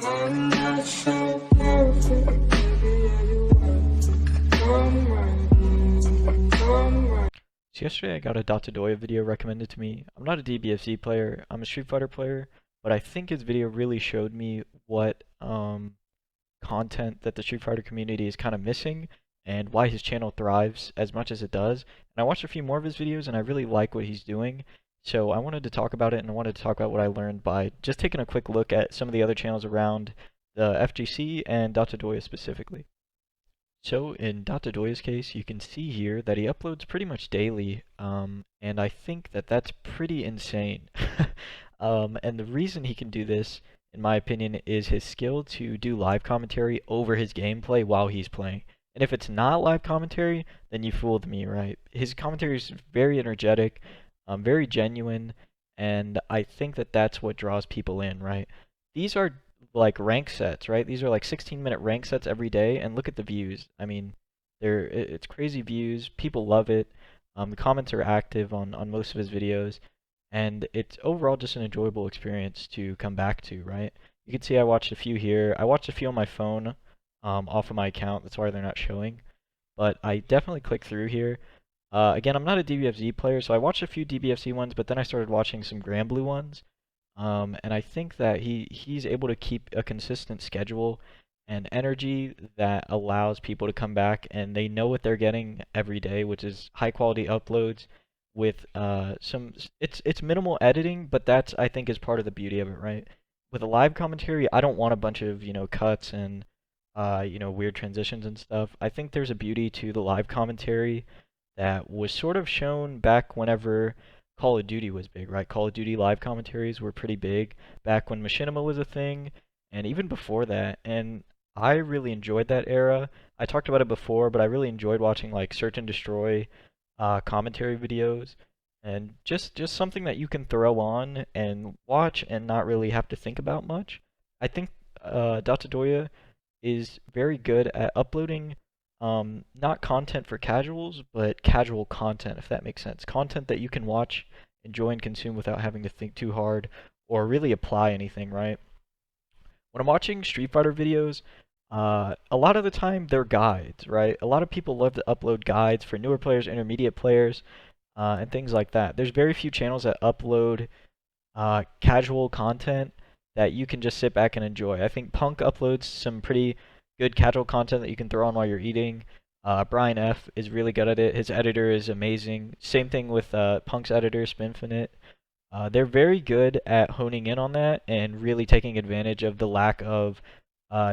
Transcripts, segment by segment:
I'm not so perfect, baby, are you right? Come right, come right. So yesterday I got a Dotodoya video recommended to me. I'm not a DBFZ player, I'm a Street Fighter player, but I think his video really showed me what content that the Street Fighter community is kind of missing and why his channel thrives as much as it does. And I watched a few more of his videos and I really like what he's doing. So I wanted to talk about it and I wanted to talk about what I learned by just taking a quick look at some of the other channels around the FGC and Dotodoya specifically. So in Dotodoya's case, you can see here that he uploads pretty much daily, and I think that that's pretty insane. And the reason he can do this, in my opinion, is his skill to do live commentary over his gameplay while he's playing. And if it's not live commentary, then you fooled me, right? His commentary is very energetic, very genuine, and I think that that's what draws people in, right? These are like rank sets, right? These are like 16-minute rank sets every day, and look at the views. I mean, it's crazy views. People love it. The comments are active on most of his videos, and it's overall just an enjoyable experience to come back to, right? You can see I watched a few here. I watched a few on my phone, off of my account. That's why they're not showing. But I definitely clicked through here. Again, I'm not a DBFZ player, so I watched a few DBFZ ones, but then I started watching some Granblue ones. And I think that he's able to keep a consistent schedule and energy that allows people to come back and they know what they're getting every day, which is high quality uploads with it's minimal editing, but that's I think is part of the beauty of it, right? With a live commentary, I don't want a bunch of, cuts and weird transitions and stuff. I think there's a beauty to the live commentary that was sort of shown back whenever Call of Duty was big, right? Call of Duty live commentaries were pretty big back when Machinima was a thing, and even before that. And I really enjoyed that era. I talked about it before, but I really enjoyed watching like Search and Destroy commentary videos, and just something that you can throw on and watch and not really have to think about much. I think Dotodoya is very good at uploading not content for casuals, but casual content, if that makes sense. Content that you can watch, enjoy, and consume without having to think too hard or really apply anything, right? When I'm watching Street Fighter videos, a lot of the time they're guides, right? A lot of people love to upload guides for newer players, intermediate players, and things like that. There's very few channels that upload casual content that you can just sit back and enjoy. I think Punk uploads some pretty good casual content that you can throw on while you're eating. Brian F is really good at it. His editor is amazing. Same thing with Punk's editor, Spinfinite. They're very good at honing in on that and really taking advantage of the lack of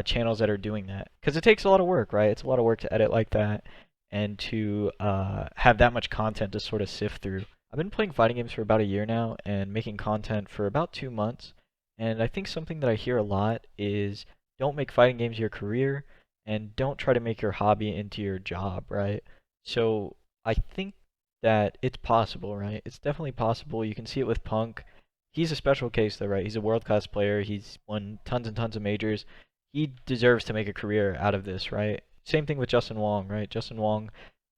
channels that are doing that. Because it takes a lot of work, right? It's a lot of work to edit like that and to have that much content to sort of sift through. I've been playing fighting games for about a year now and making content for about 2 months. And I think something that I hear a lot is don't make fighting games your career and don't try to make your hobby into your job, right? So I think that it's possible, right? It's definitely possible. You can see it with Punk. He's a special case though, right? He's a world-class player. He's won tons and tons of majors. He deserves to make a career out of this, right? Same thing with Justin Wong, right? Justin Wong,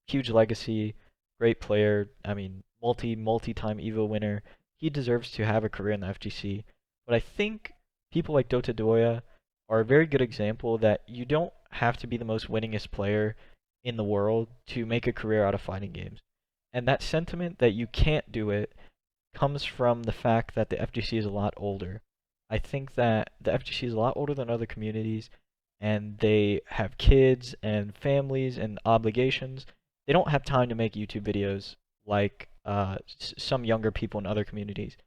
huge legacy, great player. I mean, multi-time EVO winner. He deserves to have a career in the FGC. But I think people like Dotodoya are a very good example that you don't have to be the most winningest player in the world to make a career out of fighting games. And that sentiment that you can't do it comes from the fact that the FGC is a lot older. I think that the FGC is a lot older than other communities, and they have kids and families and obligations. They don't have time to make YouTube videos like some younger people in other communities.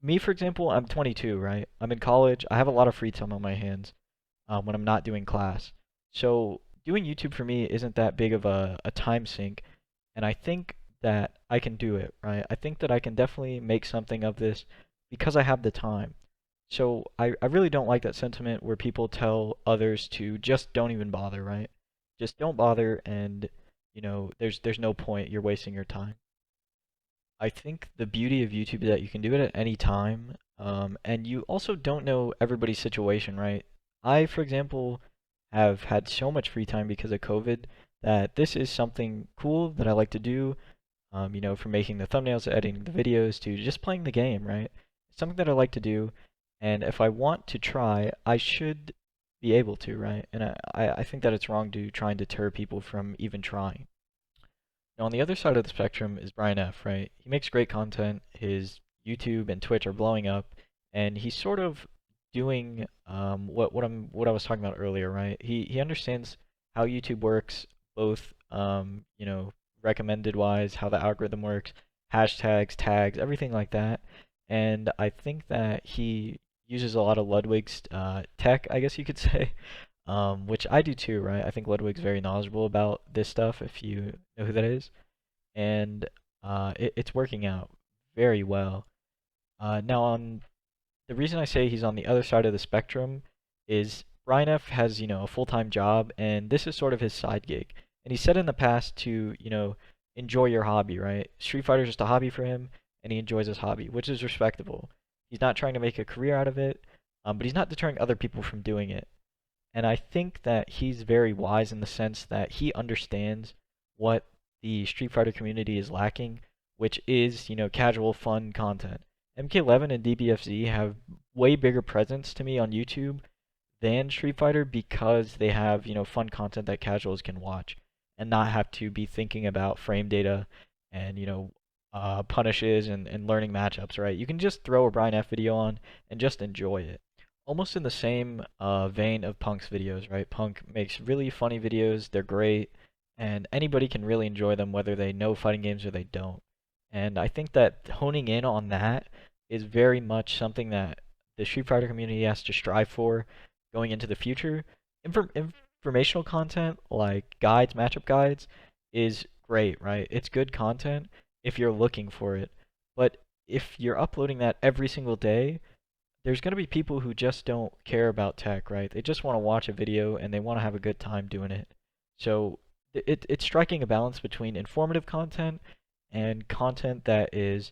Me, for example, I'm 22, right? I'm in college. I have a lot of free time on my hands when I'm not doing class. So doing YouTube for me isn't that big of a time sink, and I think that I can do it, right? I think that I can definitely make something of this because I have the time. So I really don't like that sentiment where people tell others to just don't even bother, right? Just don't bother and there's no point. You're wasting your time. I think the beauty of YouTube is that you can do it at any time, and you also don't know everybody's situation, right? I, for example, have had so much free time because of COVID that this is something cool that I like to do, from making the thumbnails to editing the videos to just playing the game, right? It's something that I like to do, And if I want to try, I should be able to, right? And I think that it's wrong to try and deter people from even trying. Now, on the other side of the spectrum is Brian F., right? He makes great content. His YouTube and Twitch are blowing up, and he's sort of doing what I was talking about earlier, right? He understands how YouTube works, both recommended wise, how the algorithm works, hashtags, tags, everything like that. And I think that he uses a lot of Ludwig's tech, I guess you could say, which I do too, right? I think Ludwig's very knowledgeable about this stuff, if you know who that is, and it's working out very well. Now, on the reason I say he's on the other side of the spectrum is Brian F has, a full-time job, and this is sort of his side gig. And he said in the past to, enjoy your hobby, right? Street Fighter is just a hobby for him, and he enjoys his hobby, which is respectable. He's not trying to make a career out of it, but he's not deterring other people from doing it. And I think that he's very wise in the sense that he understands what the Street Fighter community is lacking, which is, casual, fun content. MK11 and DBFZ have way bigger presence to me on YouTube than Street Fighter because they have, fun content that casuals can watch and not have to be thinking about frame data and, punishes and learning matchups, right? You can just throw a Brian F video on and just enjoy it. Almost in the same vein of Punk's videos, right? Punk makes really funny videos, they're great, and anybody can really enjoy them whether they know fighting games or they don't. And I think that honing in on that is very much something that the Street Fighter community has to strive for going into the future. Informational content like guides, matchup guides, is great, right? It's good content if you're looking for it. But if you're uploading that every single day, there's going to be people who just don't care about tech, right? They just want to watch a video and they want to have a good time doing it. So it's striking a balance between informative content and content that is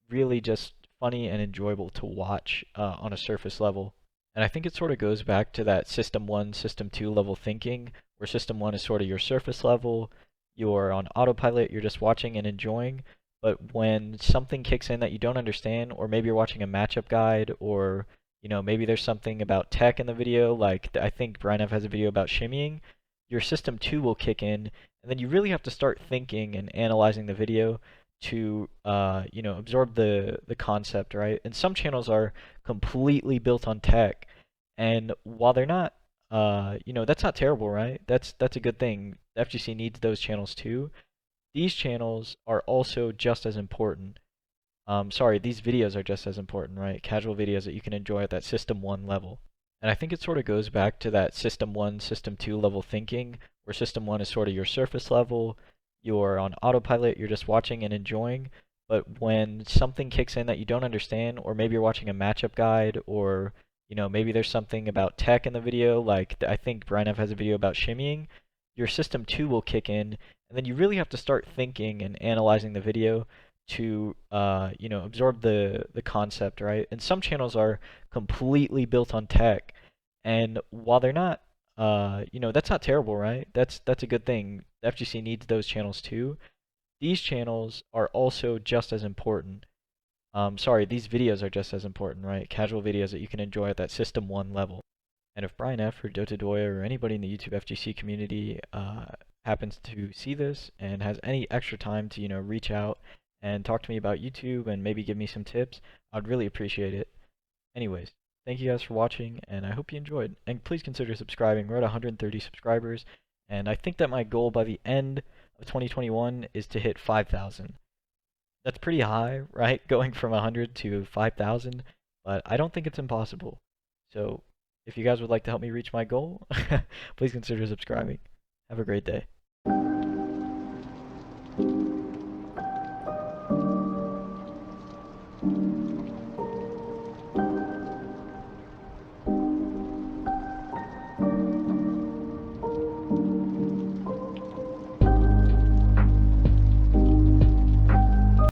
really just funny and enjoyable to watch on a surface level. And I think it sort of goes back to that System 1, System 2 level thinking, where System 1 is sort of your surface level, you're on autopilot, you're just watching and enjoying. But when something kicks in that you don't understand, or maybe you're watching a matchup guide, or maybe there's something about tech in the video, like I think Brian has a video about shimmying, your System 2 will kick in, and then you really have to start thinking and analyzing the video to absorb the concept, right? And some channels are completely built on tech, and while they're not, that's not terrible, right? That's a good thing. The FGC needs those channels too. These channels are also just as important. Sorry, these videos are just as important, right? Casual videos that you can enjoy at that System 1 level. And I think it sort of goes back to that System 1, System 2 level thinking, where System 1 is sort of your surface level, you're on autopilot, you're just watching and enjoying. But when something kicks in that you don't understand, or maybe you're watching a matchup guide, or maybe there's something about tech in the video, like I think Brian has a video about shimmying, your System 2 will kick in, and then you really have to start thinking and analyzing the video to absorb the concept, right? And some channels are completely built on tech, and while they're not, that's not terrible, right? That's a good thing. The FGC needs those channels too. These channels are also just as important. Sorry, these videos are just as important, right? Casual videos that you can enjoy at that System 1 level. And if Brian F. or Dotodoya or anybody in the YouTube FGC community happens to see this and has any extra time to, reach out and talk to me about YouTube and maybe give me some tips, I'd really appreciate it. Anyways, thank you guys for watching, and I hope you enjoyed. And please consider subscribing. We're at 130 subscribers, and I think that my goal by the end of 2021 is to hit 5,000. That's pretty high, right? Going from 100 to 5,000, but I don't think it's impossible. So if you guys would like to help me reach my goal, please consider subscribing. Have a great day.